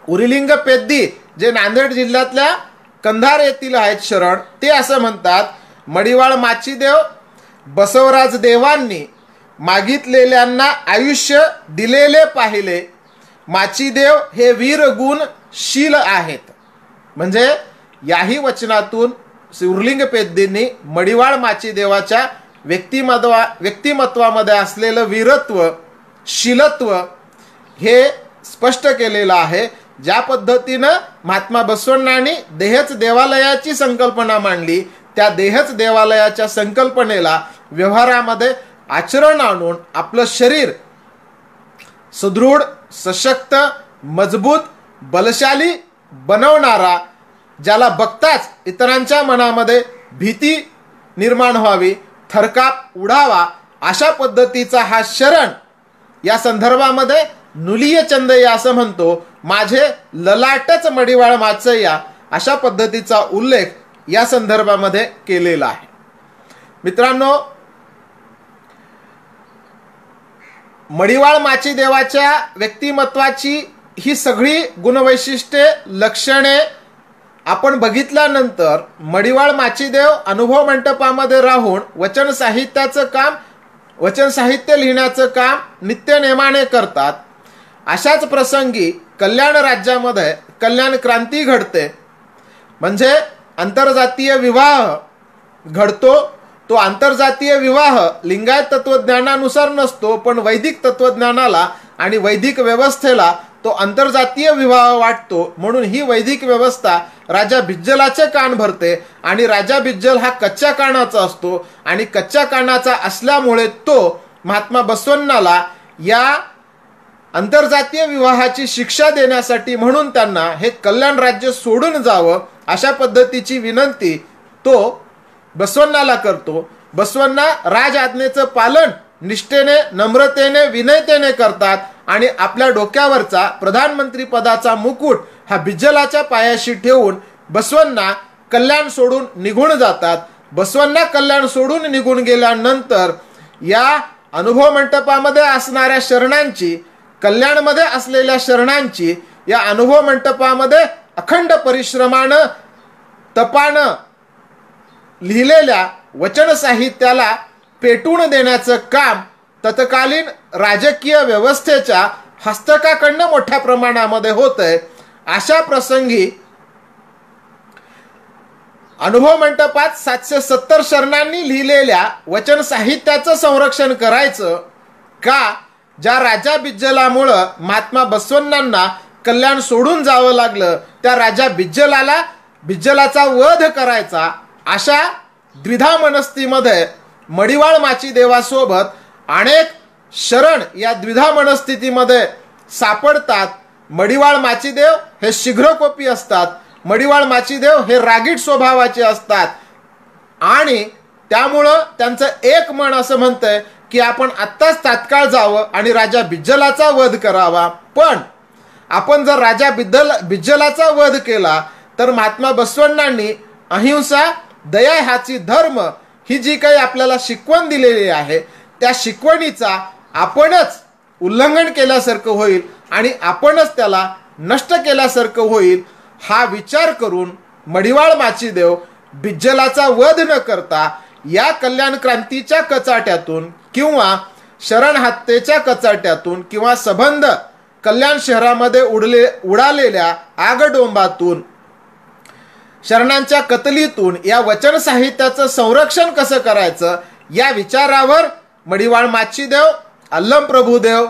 उरिलिंग पेद्दी जे नांदेड जिल्ह्यातल्या कंधार येथील आहेत शरण, ते असं म्हणतात, मडिवाळ माचीदेव बसवराज देवांनी मागितलेल्यांना आयुष्य दिलेले पाहिले, माचीदेव हे वीर गुणशील आहेत. म्हणजे याही वचनातून उर्लिंग पेद्दींनी मडिवाळ माचीदेवाच्या व्यक्तिमत्वामध्ये असलेलं वीरत्व, शीलत्व हे स्पष्ट केलेलं आहे. ज्या पद्धतीनं महात्मा बसवण्णांनी देहच देवालयाची संकल्पना मांडली, त्या देहच देवालयाच्या संकल्पनेला व्यवहारामध्ये आचरण आणून आपलं शरीर सुदृढ, सशक्त, मजबूत, बलशाली बनवणारा, ज्याला बघताच इतरांच्या मनामध्ये भीती निर्माण व्हावी, थरकाप उडावा, अशा पद्धतीचा हा शरण या संदर्भामध्ये नुलिय चंदय्या असं म्हणतो, माझे ललाटच मडिवाळ माचय्या, अशा पद्धतीचा उल्लेख या संदर्भामध्ये केलेला आहे. मित्रांनो, मडिवाळ माचीदेवाच्या व्यक्तिमत्वाची ही सगळी गुणवैशिष्ट्ये, लक्षणे आपण बघितल्यानंतर मडिवाळ माचीदेव अनुभव मंटपामध्ये राहून वचन साहित्य लिहिण्याचं काम नित्यनेमाने करतात. अशाच प्रसंगी कल्याण राज्यामध्ये कल्याण क्रांती घडते, म्हणजे आंतरजातीय विवाह घडतो. तो आंतरजातीय विवाह लिंगायत तत्वज्ञानानुसार नसतो, पण वैदिक तत्वज्ञानाला आणि वैदिक व्यवस्थेला तो आंतरजातीय विवाह वाटतो. म्हणून ही वैदिक व्यवस्था राजा बिज्जलाचे कान भरते आणि राजा बिज्जल हा कच्च्या कानाचा असतो आणि कच्च्या कानाचा असल्यामुळे तो महात्मा बसवण्णाला या आंतरजातीय विवाहाची शिक्षा देण्यासाठी म्हणून त्यांना हे कल्याण राज्य सोडून जावं अशा पद्धतीची विनंती तो बसवण्णाला करतो. बसवण्णा राज आज्ञेचं पालन निष्ठेने, नम्रतेने, विनयतेने करतात आणि आपल्या डोक्यावरचा प्रधानमंत्री पदाचा मुकुट हा बिज्जलाच्या पायाशी ठेवून बसवण्णा कल्याण सोडून निघून जातात. बसवण्णा कल्याण सोडून निघून गेल्यानंतर या अनुभव मंटपामध्ये असणाऱ्या शरणांची, कल्याणमध्ये असलेल्या शरणांची या अनुभव मंटपामध्ये अखंड परिश्रमानं, तपानं लिहिलेल्या वचन साहित्याला पेटून देण्याचं काम तत्कालीन राजकीय व्यवस्थेच्या हस्तकाकडनं मोठ्या प्रमाणामध्ये होतंय. अशा प्रसंगी अनुभव मंटपात 770 शरणांनी लिहिलेल्या वचन साहित्याचं संरक्षण करायचं का? ज्या राजा बिज्जलामुळं महात्मा बसवण्णांना कल्याण सोडून जावं लागलं, त्या राजा बिज्जलाचा वध करायचा, अशा द्विधा मनस्थितीमध्ये मडिवाळ माचीदेवासोबत अनेक शरण या द्विधा मनस्थितीमध्ये सापडतात. मडिवाळ माचीदेव हे शीघ्रकोपी असतात, मडिवाळ माचीदेव हे रागीट स्वभावाचे असतात आणि त्यामुळं त्यांचं एक मन असं म्हणतंय की आपण आत्ताच तात्काळ जावं आणि राजा बिज्जलाचा वध करावा. पण आपण जर राजा बिज्जलाचा वध केला तर महात्मा बसवण्णांनी अहिंसा, दया हाची धर्म ही जी काही आपल्याला शिकवण दिलेली आहे, त्या शिकवणीचा आपणच उल्लंघन केल्यासारखं होईल आणि आपणच त्याला नष्ट केल्यासारखं होईल. हा विचार करून मडिवाळ माचीदेव बिज्जलाचा वध न करता या कल्याण क्रांतीच्या कचाट्यातून किंवा शरण हत्येच्या कचाट्यातून किंवा सबंध कल्याण शहरामध्ये उडालेल्या आगडोंबातून, शरणांच्या कतलीतून या वचन साहित्याचं संरक्षण कसं करायचं या विचारावर मडिवाळ माचीदेव, अल्लम प्रभुदेव,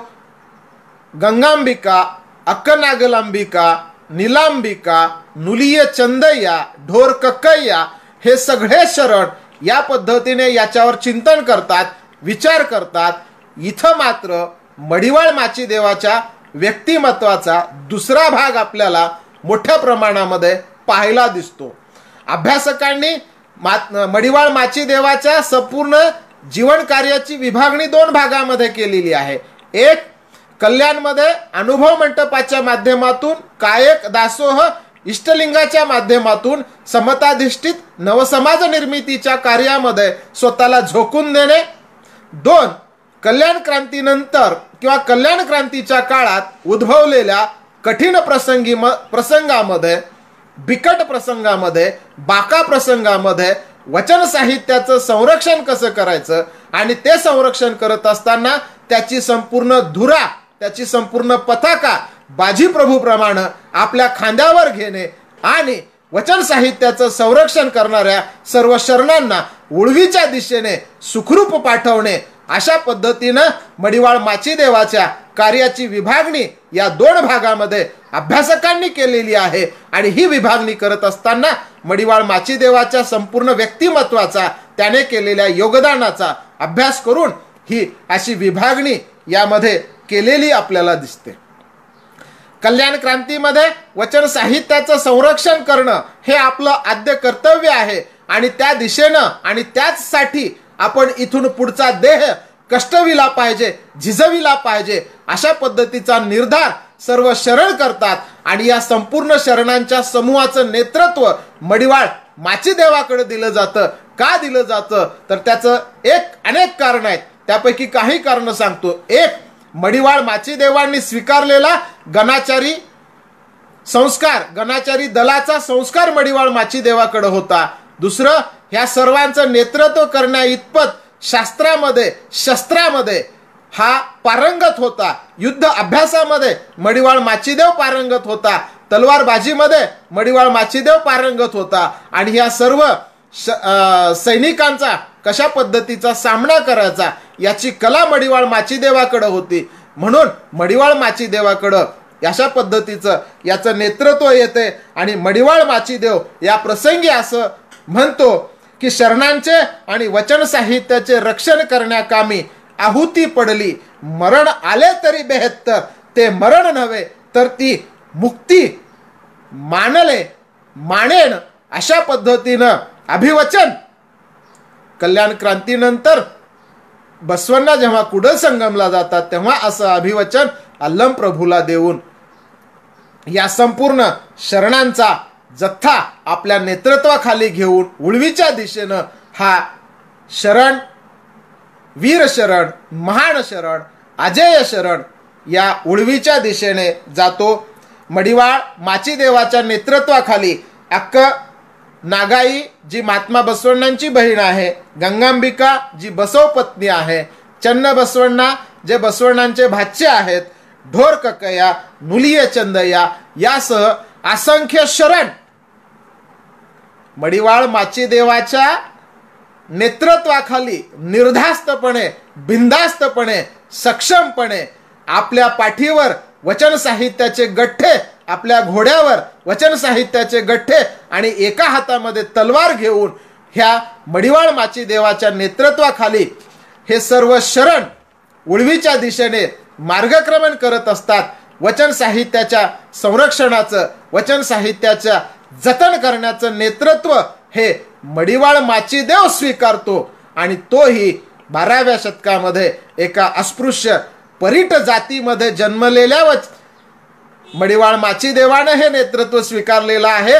गंगांबिका, अक्कनागलांबिका, नीलांबिका, नुलिय चंदय्या, ढोर कक्कय्या हे सगळे शरण या पद्धतीने याच्यावर चिंतन करतात, विचार करतात. इथं मात्र मडिवाळ माचीदेवाच्या व्यक्तिमत्वाचा दुसरा भाग आपल्याला मोठ्या प्रमाणामध्ये पाहायला दिसतो. अभ्यासकांनी मडिवाळ माचीदेवाच्या संपूर्ण जीवन कार्याची विभागणी 2 भागामध्ये केलेली आहे. एक, कल्याणमध्ये अनुभव मंटपाच्या माध्यमातून कायक दासोह इष्टलिंगाच्या माध्यमातून समताधिष्ठित नवसमाज निर्मितीच्या कार्यामध्ये स्वतःला झोकून देणे. 2, कल्याण क्रांतीनंतर किंवा कल्याण क्रांतीच्या काळात उद्भवलेल्या कठीण प्रसंगामध्ये, बिकट प्रसंगामध्ये, बाका प्रसंगामध्ये वचन साहित्याचं संरक्षण कसं करायचं आणि ते संरक्षण करत असताना त्याची संपूर्ण धुरा, त्याची संपूर्ण पताका बाजीप्रभूप्रमाणे आपल्या खांद्यावर घेणे आणि वचन साहित्याचं संरक्षण करणाऱ्या सर्व शरणांना उळवीच्या दिशेने सुखरूप पाठवणे, अशा पद्धतीनं मडिवाळ माचीदेवाच्या कार्याची विभागणी या 2 भागामध्ये अभ्यासकांनी केलेली आहे. आणि ही विभागणी करत असताना मडिवाळ माचीदेवाच्या संपूर्ण व्यक्तिमत्वाचा, त्याने केलेल्या योगदानाचा अभ्यास करून ही अशी विभागणी यामध्ये केलेली आपल्याला दिसते. कल्याण क्रांतीमध्ये वचन साहित्याचं संरक्षण करणं हे आपलं आद्य कर्तव्य आहे आणि त्या दिशेनं आणि त्याचसाठी आपण इथून पुढचा देह कष्टविला पाहिजे, झिजविला पाहिजे, अशा पद्धतीचा निर्धार सर्व शरण करतात. आणि या संपूर्ण शरणांच्या समूहाचं नेतृत्व मडिवाळ माचीदेवाकडे दिलं जातं. का दिलं जातं तर त्याचं अनेक कारण आहेत. त्यापैकी काही कारण सांगतो. एक, मडिवाळ माचीदेवांनी स्वीकारलेला गणाचारी संस्कार, गणाचारी दलाचा संस्कार मडिवाळ माचीदेवाकडे होता. दुसरं, ह्या सर्वांचं नेतृत्व करण्या इतपत शास्त्रामध्ये, शस्त्रामध्ये हा पारंगत होता. युद्ध अभ्यासामध्ये मडिवाळ माचीदेव पारंगत होता. तलवारबाजीमध्ये मडिवाळ माचीदेव पारंगत होता. आणि ह्या सर्व सैनिकांचा कशा पद्धतीचा सामना करायचा याची कला मडिवाळ माचीदेवाकडे होती. म्हणून मडिवाळ माचीदेवाकडं अशा पद्धतीचं याचं नेतृत्व येते. आणि मडिवाळ माचीदेव या प्रसंगी असं म्हणतो की शरणांचे आणि वचन साहित्याचे रक्षण करण्याकामी आहुती पडली. मरण आले तरी बेहत्तर, ते मरण नव्हे तर ती मुक्ती मानेन अशा पद्धतीनं अभिवचन कल्याण क्रांतीनंतर बसवण्णा जेव्हा कुडल संगमला जातात तेव्हा असं अभिवचन अल्लम प्रभूला देऊन या संपूर्ण शरणांचा जथ्था आपल्या नेतृत्वाखाली घेऊन उळवीच्या दिशेनं हा शरण, वीर शरण, महान शरण, अजेय शरण या उळवीच्या दिशेने जातो. मडिवाळ माचीदेवाच्या नेतृत्वाखाली अक्क नागाई जी महात्मा बसवण्णांची बहीण आहे, गंगांबिका जी बसव पत्नी आहे, चन्न बसवण्णा जे बसवण्णांचे भाचे आहेत, ढोर ककया, नुलिय चंदया यासह असंख्य शरण मडिवाळ माचीदेवाच्या नेतृत्वाखाली निर्धास्तपणे, बिनधास्तपणे, सक्षमपणे आपल्या पाठीवर वचन साहित्याचे गठ्ठे, आपल्या घोड्यावर वचन साहित्याचे गठ्ठे आणि एका हातामध्ये तलवार घेऊन ह्या मडिवाळ माचीदेवाच्या नेतृत्वाखाली हे सर्व शरण उळवीच्या दिशेने मार्गक्रमण करत असतात. वचन साहित्याच्या संरक्षणाचं, वचन साहित्याच्या जतन करण्याचं नेतृत्व हे मडिवाळ माचीदेव स्वीकारतो. आणि तोही 12व्या शतकामध्ये एका अस्पृश्य परीट जातीमध्ये जन्मलेल्या मडिवाळ माचीदेवानं हे नेतृत्व स्वीकारलेलं आहे.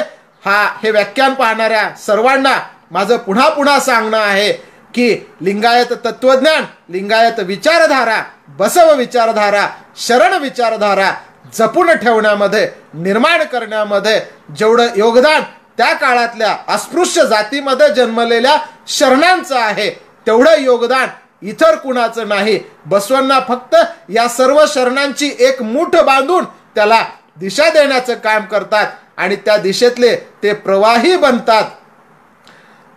हे व्याख्यान पाहणाऱ्या सर्वांना माझं पुन्हा पुन्हा सांगणं आहे की लिंगायत तत्वज्ञान, लिंगायत विचारधारा, बसव विचारधारा, शरण विचारधारा जपून ठेवण्यामध्ये, निर्माण करण्यामध्ये जेवढं योगदान त्या काळातल्या अस्पृश्य जातीमध्ये जन्मलेल्या शरणांचं आहे तेवढं योगदान इतर कुणाचं नाही. बसवण्णा फक्त या सर्व शरणांची एक मूठ बांधून त्याला दिशा देण्याचं काम करतात आणि त्या दिशेतले ते प्रवाही बनतात.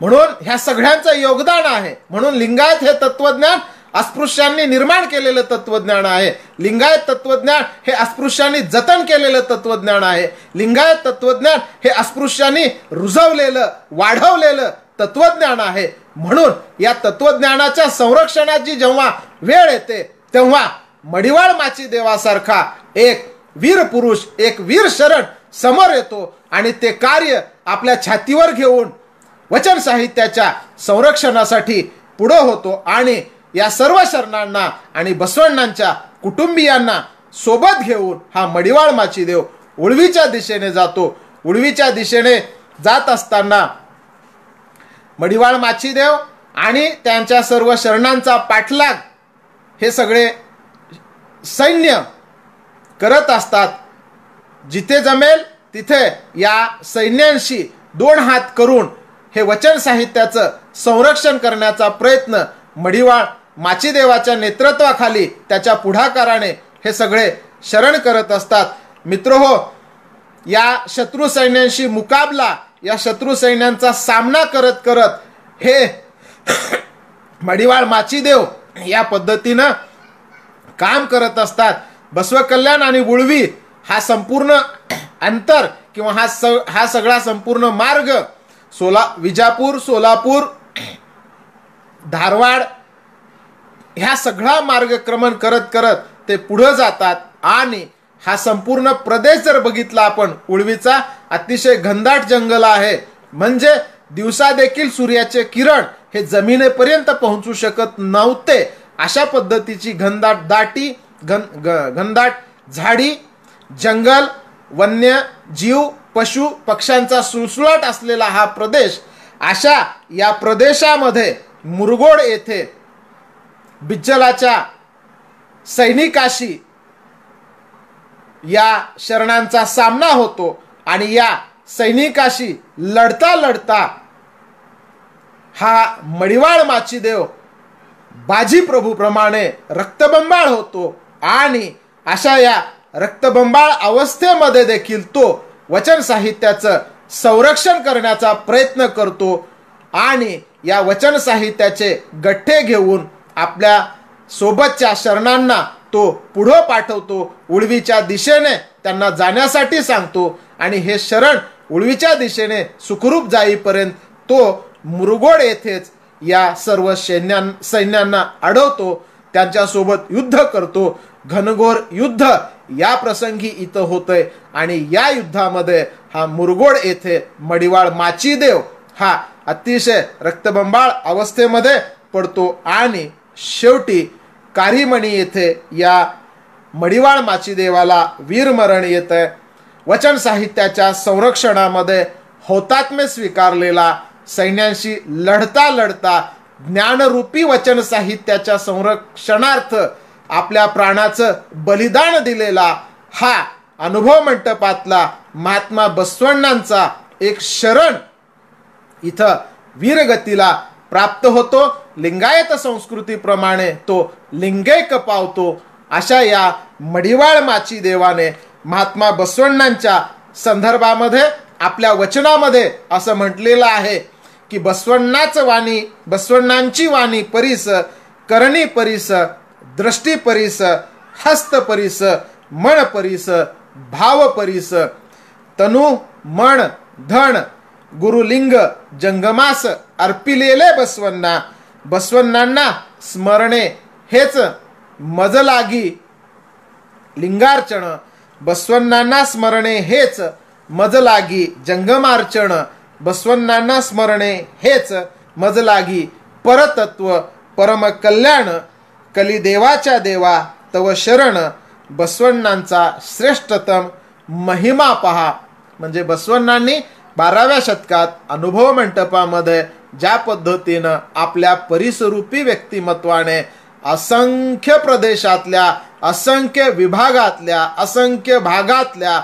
म्हणून ह्या सगळ्यांचं योगदान आहे. म्हणून लिंगायत हे तत्वज्ञान अस्पृश्यांनी निर्माण केलेलं तत्वज्ञान आहे. लिंगायत तत्वज्ञान हे अस्पृश्यांनी जतन केलेलं तत्वज्ञान आहे. लिंगायत तत्वज्ञान हे अस्पृश्यांनी रुजवलेलं, वाढवलेलं तत्वज्ञान आहे. म्हणून या तत्वज्ञानाच्या संरक्षणाची जेव्हा वेळ येते तेव्हा मडिवाळ माचीदेवासारखा एक वीर पुरुष, एक वीर शरण समोर येतो आणि ते कार्य आपल्या छातीवर घेऊन वचन साहित्याच्या संरक्षणासाठी पुढे होतो. आणि या सर्व शरणांना आणि बसवण्णांच्या कुटुंबियांना सोबत घेऊन हा मडिवाळ माचीदेव उळवीच्या दिशेने जातो. उळवीच्या दिशेने जात असताना मडिवाळ माचीदेव आणि त्यांच्या सर्व शरणांचा पाठलाग हे सगळे सैन्य करत असतात. जिथे जमेल तिथे या सैन्यांशी 2 हात करून हे वचन साहित्याचं संरक्षण करण्याचा प्रयत्न मडिवाळ माचीदेवाच्या नेतृत्वाखाली, त्याच्या पुढाकाराने हे सगळे शरण करत असतात. मित्रहो, या शत्रू सैन्यांशी मुकाबला, या शत्रू सैन्यांचा सामना करत करत हे मडिवाळ माचीदेव या पद्धतीनं काम करत असतात. बसवकल्याण आणि उळवी हा संपूर्ण अंतर किंवा हा सगळा संपूर्ण मार्ग विजापूर, सोलापूर, धारवाड ह्या सगळा मार्गक्रमण करत करत ते पुढे जातात. आणि हा संपूर्ण प्रदेश जर बघितला आपण, उळवीचा अतिशय घनदाट जंगल आहे. म्हणजे दिवसा देखील सूर्याचे किरण हे जमिनीपर्यंत पोहोचू शकत नव्हते. अशा पद्धतीची घनदाट झाडी, जंगल, वन्य जीव, पशु पक्ष्यांचा सुळसुळाट असलेला हा प्रदेश. अशा या प्रदेशामध्ये मुरगोड येथे बिज्जलाच्या सैनिकाशी या शरणांचा सामना होतो. आणि या सैनिकाशी लढता लढता हा मडिवाळ माचीदेव बाजी प्रभूप्रमाणे रक्तबंबाळ होतो. आणि अशा या रक्तबंबाळ अवस्थेमध्ये देखील तो वचन साहित्याचं संरक्षण करण्याचा प्रयत्न करतो. आणि या वचन साहित्याचे गठ्ठे घेऊन आपल्या सोबतच्या शरणांना तो पुढे पाठवतो. उळवीच्या दिशेने त्यांना जाण्यासाठी सांगतो. आणि हे शरण उळवीच्या दिशेने सुखरूप जाईपर्यंत तो मुरगोड येथेच या सर्व सैन्यांना अडवतो, त्यांच्यासोबत युद्ध करतो. घनघोर युद्ध या प्रसंगी इथं होतंय. आणि या युद्धामध्ये हा मुरगोड येथे मडिवाळ माचीदेव हा अतिशय रक्तबंबाळ अवस्थेमध्ये पडतो. आणि शेवटी कारीमणी येथे या मडिवाळ माचीदेवाला वीरमरण येतंय. वचन साहित्याच्या संरक्षणामध्ये हौतात्म्य स्वीकारलेला, सैन्यांशी लढता लढता ज्ञानरूपी वचन साहित्याच्या संरक्षणार्थ आपल्या प्राणाचं बलिदान दिलेला हा अनुभव मंटपातला महात्मा बसवण्णांचा एक शरण इथं वीरगतीला प्राप्त होतो. लिंगायत संस्कृतीप्रमाणे तो लिंगैक पावतो. अशा या मडिवाळ माचीदेवाने महात्मा बसवण्णांच्या संदर्भामध्ये आपल्या वचनामध्ये असं म्हटलेलं आहे की बसवण्णांची वाणी परीस, करणी परीस, दृष्टी परीस, हस्त परीस, मन परीस, भाव परीस, तनु मन धन गुरुलिंग जंगमास अर्पिलेले बसवण्णांना स्मरणे हेच मज लागी लिंगार्चन. बसवण्णांना स्मरणे हेच मज लागी जंगमार्चन. बसवण्णांना स्मरणे हेच मज लागी परतत्व परम कल्याण. कलिदेवाच्या देवा तव शरण. बसवण्णांचा श्रेष्ठतम महिमा पहा. म्हणजे बसवण्णांनी 12व्या शतकात अनुभव मंटपामध्ये ज्या पद्धतीनं आपल्या परिसरूपी व्यक्तिमत्वाने असंख्य प्रदेशातल्या, असंख्य विभागातल्या, असंख्य भागातल्या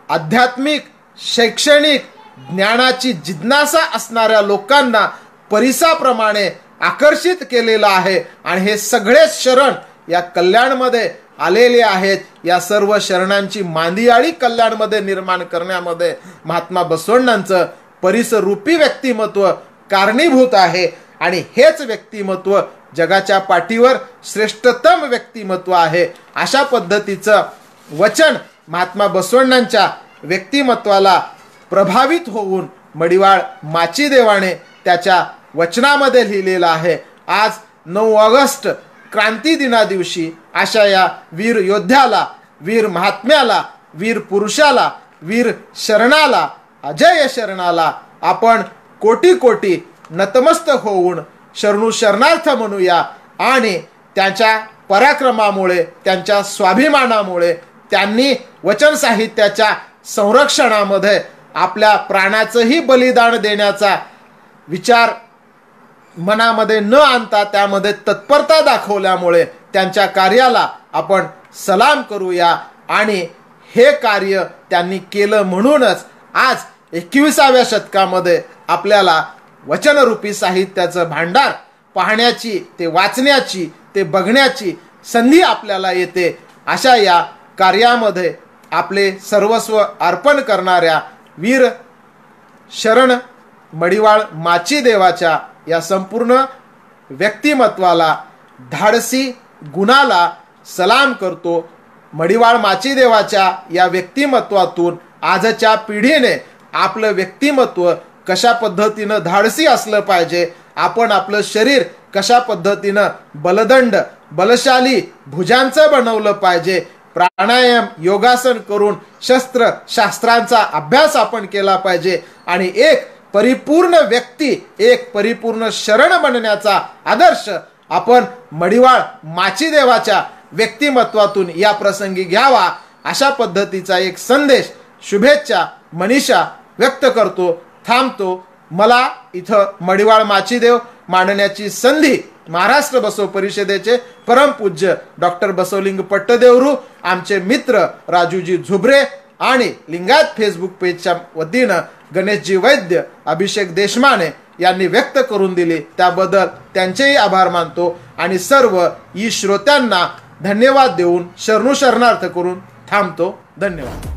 आध्यात्मिक, शैक्षणिक ज्ञानाची जिज्ञासा असणाऱ्या लोकांना परिसाप्रमाणे आकर्षित केलेलं आहे. आणि हे सगळेच शरण या कल्याणमध्ये आलेले आहेत. या सर्व शरणांची मांदियाळी कल्याणमध्ये निर्माण करण्यामध्ये महात्मा बसवण्णांचं परिसरूपी व्यक्तिमत्व कारणीभूत आहे. आणि हेच व्यक्तिमत्व जगाच्या पाठीवर श्रेष्ठतम व्यक्तिमत्व आहे. अशा पद्धतीचं वचन महात्मा बसवण्णांच्या व्यक्तिमत्वाला प्रभावित होऊन मडिवाळ माचीदेवाने त्याच्या वचनामध्ये लिहिलेलं आहे. आज 9 ऑगस्ट क्रांती दिना दिवशी अशा या वीर योद्ध्याला, वीर महात्म्याला, वीर पुरुषाला, वीर शरणाला, अजय शरणाला आपण कोटी कोटी नतमस्तक होऊन शरणू शरणार्थ म्हणूया. आणि त्यांच्या पराक्रमामुळे, त्यांच्या स्वाभिमानामुळे त्यांनी वचन साहित्याच्या संरक्षणामध्ये आपल्या प्राणाचंही बलिदान देण्याचा विचार मनामध्ये न आणता त्यामध्ये तत्परता दाखवल्यामुळे त्यांच्या कार्याला आपण सलाम करूया. आणि हे कार्य त्यांनी केलं म्हणूनच आज 21व्या शतकामध्ये आपल्याला वचनरूपी साहित्याचं भांडार पाहण्याची, ते वाचण्याची, ते बघण्याची संधी आपल्याला येते. अशा या कार्यामध्ये आपले सर्वस्व अर्पण करणाऱ्या वीर शरण मडिवाळ माचीदेवाच्या या संपूर्ण व्यक्तिमत्वाला धाडसी गुणाला सलाम करतो. मडिवाळ माचीदेवाच्या या व्यक्तिमत्वातून आजच्या पिढीने आपलं व्यक्तिमत्व कशा पद्धतीनं धाडसी असलं पाहिजे, आपण आपलं शरीर कशा पद्धतीनं बलदंड बलशाली भुजांचं बनवलं पाहिजे, प्राणायाम योगासन करून शास्त्रांचा अभ्यास आपण केला पाहिजे आणि एक परिपूर्ण व्यक्ती, एक परिपूर्ण शरण बनण्याचा आदर्श आपण मडिवाळ माचीदेवाच्या व्यक्तिमत्वातून या प्रसंगी घ्यावा, अशा पद्धतीचा एक संदेश, शुभेच्छा मनीषा व्यक्त करतो. थांबतो. मला इथं मडिवाळ माचीदेव मांडण्याची संधी महाराष्ट्र बसव परिषदेचे परमपूज्य डॉक्टर बसवलिंग पट्टदेवरू, आमचे मित्र राजूजी झुबरे आणि लिंगायत फेसबुक पेजच्या वतीनं गणेशजी वैद्य, अभिषेक देशमाने यांनी व्यक्त करून दिली. त्याबद्दल त्यांचेही आभार मानतो आणि सर्व ई श्रोत्यांना धन्यवाद देऊन शरणार्थ करून थांबतो. धन्यवाद.